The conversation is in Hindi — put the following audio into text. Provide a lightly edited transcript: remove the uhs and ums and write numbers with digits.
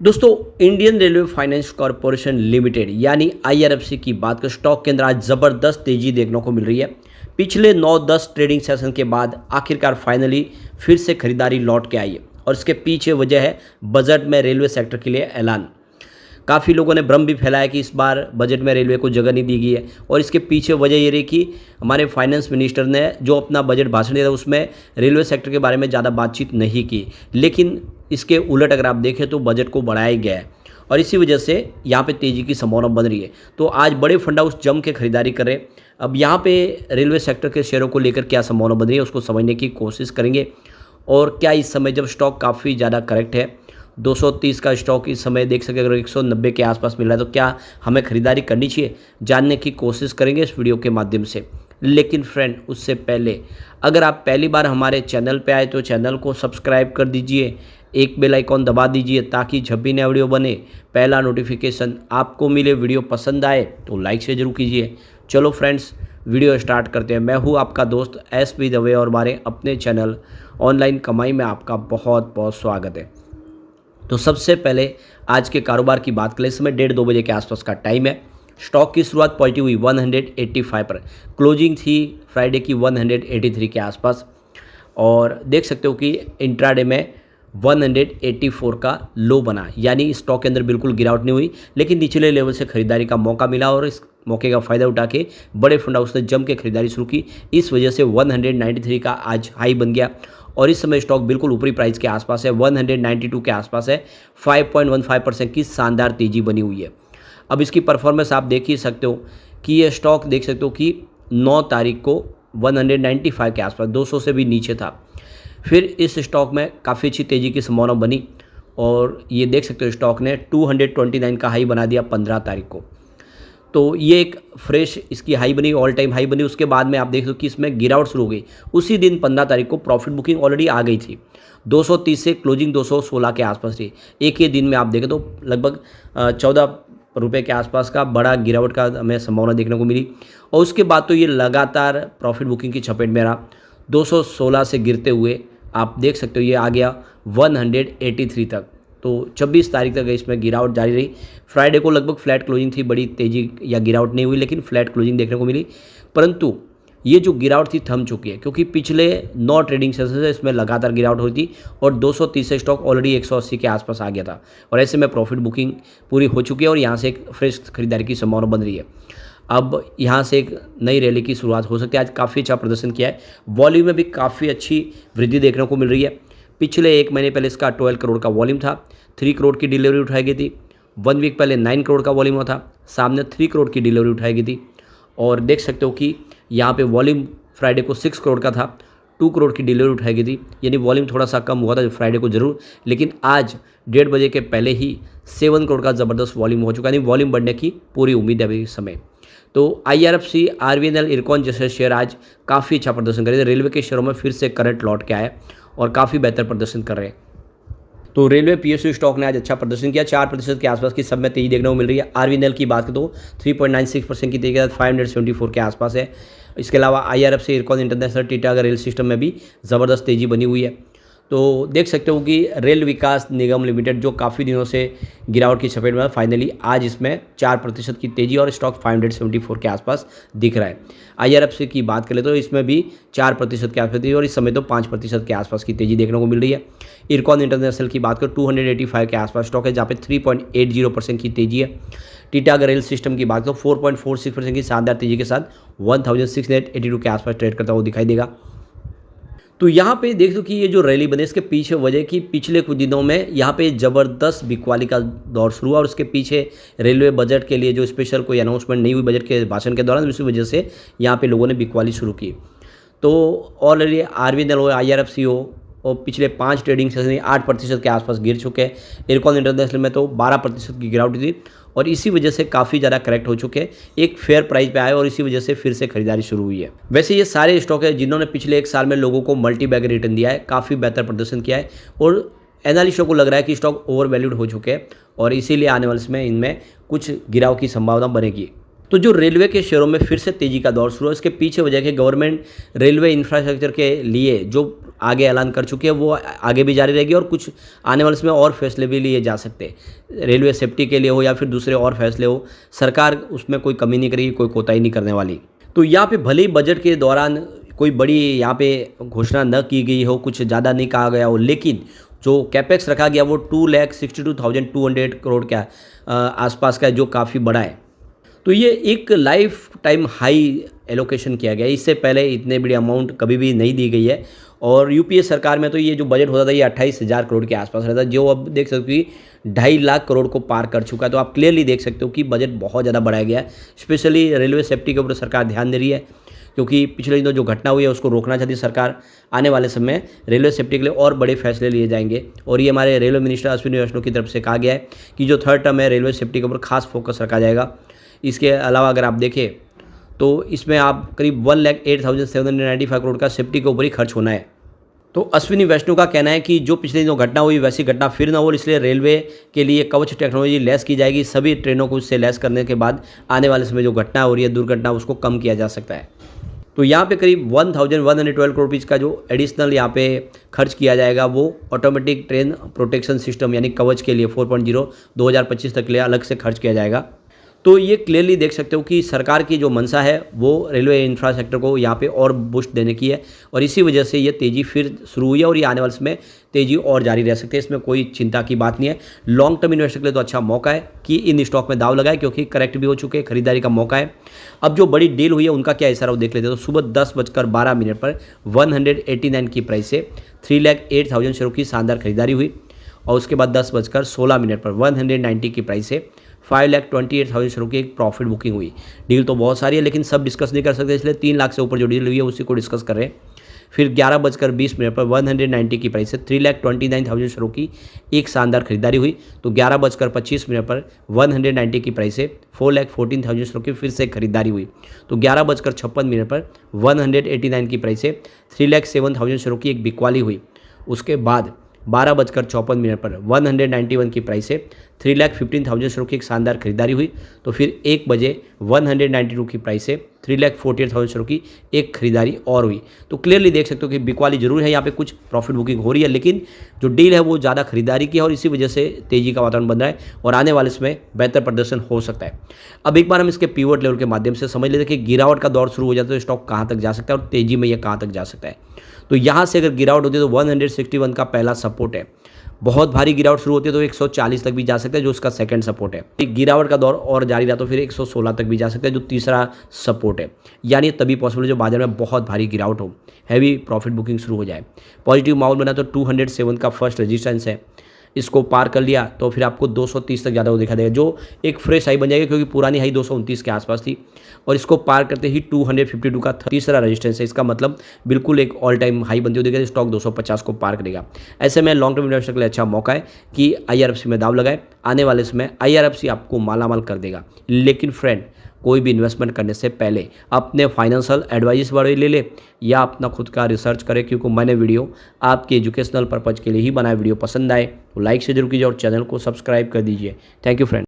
दोस्तों, Indian railway finance corporation limited यानी आईआरएफसी की बात कर स्टॉक के अंदर आज ज़बरदस्त तेजी देखने को मिल रही है। पिछले 9-10 ट्रेडिंग सेशन के बाद आखिरकार फाइनली फिर से खरीदारी लौट के आई है और इसके पीछे वजह है बजट में रेलवे सेक्टर के लिए ऐलान। काफ़ी लोगों ने भ्रम भी फैलाया कि इस बार बजट में रेलवे को जगह नहीं दी गई है और इसके पीछे वजह ये रही कि हमारे फाइनेंस मिनिस्टर ने जो अपना बजट भाषण दिया था उसमें रेलवे सेक्टर के बारे में ज़्यादा बातचीत नहीं की, लेकिन इसके उलट अगर आप देखें तो बजट को बढ़ाया गया है और इसी वजह से यहाँ पे तेज़ी की संभावना बन रही है। तो आज बड़े फंड हाउस जम के खरीदारी कर रहे हैं। अब यहाँ पे रेलवे सेक्टर के शेयरों को लेकर क्या संभावना बन रही है उसको समझने की कोशिश करेंगे और क्या इस समय जब स्टॉक काफ़ी ज़्यादा करेक्ट है, 230 का स्टॉक इस समय देख सके अगर 190 के आसपास मिल रहा है तो क्या हमें खरीदारी करनी चाहिए, जानने की कोशिश करेंगे इस वीडियो के माध्यम से। लेकिन फ्रेंड, उससे पहले अगर आप पहली बार हमारे चैनल पे आए तो चैनल को सब्सक्राइब कर दीजिए, एक बेल आइकॉन दबा दीजिए ताकि जब भी नया वीडियो बने पहला नोटिफिकेशन आपको मिले। वीडियो पसंद आए तो लाइक से जरूर कीजिए। चलो फ्रेंड्स, वीडियो स्टार्ट करते हैं। मैं हूँ आपका दोस्त एस.पी. दवे और हमारे अपने चैनल ऑनलाइन कमाई में आपका बहुत बहुत स्वागत है। तो सबसे पहले आज के कारोबार की बात करें। इस समय 1:30-2 बजे के आसपास का टाइम है। स्टॉक की शुरुआत पॉजिटिव हुई 185 पर, क्लोजिंग थी फ्राइडे की 183 के आसपास और देख सकते हो कि इंट्राडे में 184 का लो बना, यानी स्टॉक के अंदर बिल्कुल गिरावट नहीं हुई, लेकिन निचले लेवल से खरीदारी का मौका मिला और इस मौके का फ़ायदा उठा के बड़े फंड हाउस ने जम के खरीदारी शुरू की। इस वजह से 193 का आज हाई बन गया और इस समय स्टॉक बिल्कुल ऊपरी प्राइस के आसपास है, 192 के आसपास है। 5.15% की शानदार तेज़ी बनी हुई है। अब इसकी परफॉर्मेंस आप देख ही सकते हो कि ये स्टॉक देख सकते हो कि 9 तारीख को 195 के आसपास 200 से भी नीचे था। फिर इस स्टॉक में काफ़ी अच्छी तेज़ी की संभावना बनी और ये देख सकते हो स्टॉक ने 229 का हाई बना दिया 15 तारीख को। तो ये एक फ्रेश इसकी हाई बनी, ऑल टाइम हाई बनी। उसके बाद में आप देख लो कि इसमें गिरावट शुरू हो गई। उसी दिन 15 तारीख को प्रॉफिट बुकिंग ऑलरेडी आ गई थी, 230 से क्लोजिंग 216 के आसपास थी। एक ही दिन में आप देखें तो लगभग 14 रुपये के आसपास का बड़ा गिरावट का हमें संभावना देखने को मिली और उसके बाद तो ये लगातार प्रॉफिट बुकिंग की चपेट में रहा। 216 से गिरते हुए आप देख सकते हो ये आ गया 183 तक। तो 26 तारीख तक इसमें गिरावट जारी रही। फ्राइडे को लगभग फ्लैट क्लोजिंग थी, बड़ी तेज़ी या गिरावट नहीं हुई, लेकिन फ्लैट क्लोजिंग देखने को मिली। परंतु ये जो गिरावट थी थम चुकी है क्योंकि पिछले 9 ट्रेडिंग सेशन से इसमें लगातार गिरावट हुई थी और 230 से स्टॉक ऑलरेडी 180 के आसपास आ गया था और ऐसे में प्रॉफिट बुकिंग पूरी हो चुकी है और यहाँ से एक फ्रेश खरीदारी की संभावना बन रही है। अब यहाँ से एक नई रैली की शुरुआत हो सकती है। आज काफ़ी अच्छा प्रदर्शन किया है, वॉल्यूम में भी काफ़ी अच्छी वृद्धि देखने को मिल रही है। पिछले 1 महीने पहले इसका 12 करोड़ का वॉल्यूम था, 3 करोड़ की डिलीवरी उठाई गई थी। 1 वीक पहले 9 करोड़ का वॉल्यूम हुआ था, सामने 3 करोड़ की डिलीवरी उठाई गई थी और देख सकते हो कि यहाँ पे वॉल्यूम फ्राइडे को 6 करोड़ का था, 2 करोड़ की डिलीवरी उठाई गई थी, यानी वॉल्यूम थोड़ा सा कम हुआ था फ्राइडे को ज़रूर, लेकिन आज 1:30 बजे के पहले ही 7 करोड़ का ज़बरदस्त वॉल्यूम हो चुका है, यानी वॉल्यूम बढ़ने की पूरी उम्मीद है अभी इस समय। तो आईआरएफसी, आरवीएनएल, इरकॉन जैसे शेयर आज काफ़ी अच्छा प्रदर्शन कर रहे थे। रेलवे के शेयरों में फिर से करंट लौट के आया और काफ़ी बेहतर प्रदर्शन कर रहे हैं। तो रेलवे पीएसयू स्टॉक ने आज अच्छा प्रदर्शन किया, 4% के आसपास की सब में तेजी देखने को मिल रही है। आरवीएनएल की बात करें तो 3.96% की तेजी के साथ 574 के आसपास है। इसके अलावा IRFC, IRCON international, Titagarh rail system में भी ज़बरदस्त तेज़ी बनी हुई है। तो देख सकते हो कि रेल विकास निगम लिमिटेड जो काफ़ी दिनों से गिरावट की चपेट में, फाइनली आज इसमें 4% की तेज़ी और स्टॉक 574 के आसपास दिख रहा है। आईआरएफसी की बात करें तो इसमें भी 4% के आसपास और इस समय तो 5% के आसपास की तेज़ी देखने को मिल रही है। इरकॉन इंटरनेशनल की बात करें 285 के आसपास स्टॉक है, जहाँ पे 3.80% की तेज़ी है। टिटागढ़ रेल सिस्टम की बात करें 4.46% की शानदार तेज़ी के साथ 1682 के आसपास ट्रेड करता हुआ दिखाई देगा। तो यहाँ पे देख लो कि ये जो रैली बने इसके पीछे वजह कि पिछले कुछ दिनों में यहाँ पे ज़बरदस्त बिकवाली का दौर शुरू हुआ और उसके पीछे रेलवे बजट के लिए जो स्पेशल कोई अनाउंसमेंट नहीं हुई बजट के भाषण के दौरान, उसी वजह से यहाँ पे लोगों ने बिकवाली शुरू की। तो ऑलरेडी आरवीएनएल हो, आईआरएफसी हो और पिछले 5 ट्रेडिंग सेशन 8% के आसपास गिर चुके हैं। इरकॉन इंटरनेशनल में तो 12% की गिरावट थी और इसी वजह से काफ़ी ज़्यादा करेक्ट हो चुके हैं, एक फेयर प्राइस पे आए और इसी वजह से फिर से खरीदारी शुरू हुई है। वैसे ये सारे स्टॉक है जिन्होंने पिछले 1 साल में लोगों को मल्टी बैग रिटर्न दिया है, काफ़ी बेहतर प्रदर्शन किया है और एनालिस्टों को लग रहा है कि स्टॉक ओवर वैल्यूड हो चुके हैं और इसीलिए आने वाले समय इनमें कुछ गिराव की संभावना बनेगी। तो जो रेलवे के शेयरों में फिर से तेज़ी का दौर शुरू है, इसके पीछे वजह है कि गवर्नमेंट रेलवे इंफ्रास्ट्रक्चर के लिए जो आगे ऐलान कर चुके हैं वो आगे भी जारी रहेगी और कुछ आने वाले समय और फैसले भी लिए जा सकते हैं। रेलवे सेफ्टी के लिए हो या फिर दूसरे और फैसले हो, सरकार उसमें कोई कमी नहीं करेगी, कोई कोताही नहीं करने वाली। तो यहाँ पे भले ही बजट के दौरान कोई बड़ी यहाँ पे घोषणा न की गई हो, कुछ ज़्यादा नहीं कहा गया हो, लेकिन जो कैपेक्स रखा गया वो 2,62,200 करोड़ के आसपास का है, जो काफ़ी बड़ा है। तो ये एक लाइफ टाइम हाई एलोकेशन किया गया है। इससे पहले इतने बड़ी अमाउंट कभी भी नहीं दी गई है। और यूपीए सरकार में तो ये जो बजट होता था ये 28,000 करोड़ के आसपास रहता है, जो अब देख सकते हो कि 2.5 लाख करोड़ को पार कर चुका है। तो आप क्लियरली देख सकते हो कि बजट बहुत ज़्यादा बढ़ाया गया है। स्पेशली रेलवे सेफ्टी के ऊपर सरकार ध्यान दे रही है, क्योंकि पिछले दिनों जो घटना हुई है उसको रोकना चाहती है सरकार। आने वाले समय रेलवे सेफ्टी के लिए और बड़े फैसले लिए जाएंगे। और ये हमारे रेलवे मिनिस्टर अश्विनी वैष्णव की तरफ से कहा गया है कि जो थर्ड टर्म है रेलवे सेफ्टी के ऊपर खास फोकस रखा जाएगा। इसके अलावा अगर आप देखें तो इसमें आप करीब 1,08,795 करोड़ का सेफ्टी के ऊपर ही खर्च होना है। तो अश्विनी वैष्णव का कहना है कि जो पिछले दिनों घटना हुई वैसी घटना फिर ना हो, इसलिए रेलवे के लिए कवच टेक्नोलॉजी लेस की जाएगी। सभी ट्रेनों को उससे लेस करने के बाद आने वाले समय जो घटना हो रही है, दुर्घटना, उसको कम किया जा सकता है। तो यहाँ पे करीब 1,112 करोड़ रुपीज़ का जो एडिशनल यहाँ पे खर्च किया जाएगा वो ऑटोमेटिक ट्रेन प्रोटेक्शन सिस्टम यानी कवच के लिए 4.0 2025 तक के लिए अलग से खर्च किया जाएगा। तो ये क्लियरली देख सकते हो कि सरकार की जो मंशा है वो रेलवे इंफ्रास्ट्रक्चर को यहाँ पे और बूस्ट देने की है, और इसी वजह से ये तेज़ी फिर शुरू हुई है और ये आने वाले समय तेज़ी और जारी रह सकती है। इसमें कोई चिंता की बात नहीं है। लॉन्ग टर्म इन्वेस्टर के लिए तो अच्छा मौका है कि इन स्टॉक में दाव लगाए, क्योंकि करेक्ट भी हो चुके हैं, खरीदारी का मौका है। अब जो बड़ी डील हुई है उनका क्या हिस्सा वो देख लेते हैं। तो सुबह 10:12 पर 189 की प्राइस से 3,08,000 शेयरों की शानदार खरीदारी हुई, और उसके बाद 10:16 पर 190 की प्राइस से 5,28,000 शेयरों की एक प्रॉफिट बुकिंग हुई। डील तो बहुत सारी है लेकिन सब डिस्कस नहीं कर सकते, इसलिए 3 लाख से ऊपर जो डील हुई है उसी को डिस्कस कर रहे हैं। फिर 11:20 पर 190 की प्राइस से 3,29,000 शेयरों की एक शानदार खरीदारी हुई। तो 11:25 पर 190 की प्राइस से 4,14,000 शेयरों की फिर से खरीदारी हुई। तो 11:56 पर 189 की प्राइस से 3,07,000 शेयरों की एक बिकवाली हुई। उसके बाद 12:54 पर 191 की प्राइस से 3,15,000 शेयरों की एक शानदार खरीदारी हुई। तो फिर 1 बजे 192 की प्राइस से 3,48,000 शेयरों की एक खरीदारी और हुई। तो क्लियरली देख सकते हो कि बिकवाली जरूर है, यहाँ पे कुछ प्रॉफिट बुकिंग हो रही है, लेकिन जो डील है वो ज़्यादा खरीदारी की है और इसी वजह से तेज़ी का वातावरण बन रहा है और आने वाले समय बेहतर प्रदर्शन हो सकता है। अब एक बार हम इसके पिवट लेवल के माध्यम से समझ लेते हैं कि गिरावट का दौर शुरू हो जाता है तो स्टॉक कहाँ तक जा सकता है और तेज़ी में यह कहाँ तक जा सकता है। तो यहाँ से अगर गिरावट होती है तो 161 का पहला सपोर्ट है। बहुत भारी गिरावट शुरू होती है तो 140 तक भी जा सकता है, जो उसका सेकंड सपोर्ट है। गिरावट का दौर और जारी रहा तो फिर 116 तक भी जा सकता है, जो तीसरा सपोर्ट है। यानी तभी पॉसिबल है जो बाजार में बहुत भारी गिरावट हो, हैवी प्रॉफिट बुकिंग शुरू हो जाए। पॉजिटिव माहौल बना तो 207 का फर्स्ट रेजिस्टेंस है, इसको पार कर लिया तो फिर आपको 230 तक ज़्यादा वो दिखा देगा, जो एक फ्रेश हाई बन जाएगी, क्योंकि पुरानी हाई 229 के आसपास थी। और इसको पार करते ही 252 का तीसरा रेजिस्टेंस है। इसका मतलब बिल्कुल एक ऑल टाइम हाई बनती हुई दिखेगी, स्टॉक 250 को पार करेगा। ऐसे में लॉन्ग टर्म इन्वेस्टर के लिए अच्छा मौका है कि IRFC में दाव लगाए। आने वाले समय IRFC आपको मालामाल कर देगा। लेकिन फ्रेंड, कोई भी इन्वेस्टमेंट करने से पहले अपने फाइनेंशियल एडवाइस वाले ले ले या अपना खुद का रिसर्च करें, क्योंकि मैंने वीडियो आपके एजुकेशनल पर्पज़ के लिए ही बनाया। वीडियो पसंद आए तो लाइक से जरूर कीजिए और चैनल को सब्सक्राइब कर दीजिए। Thank you friend.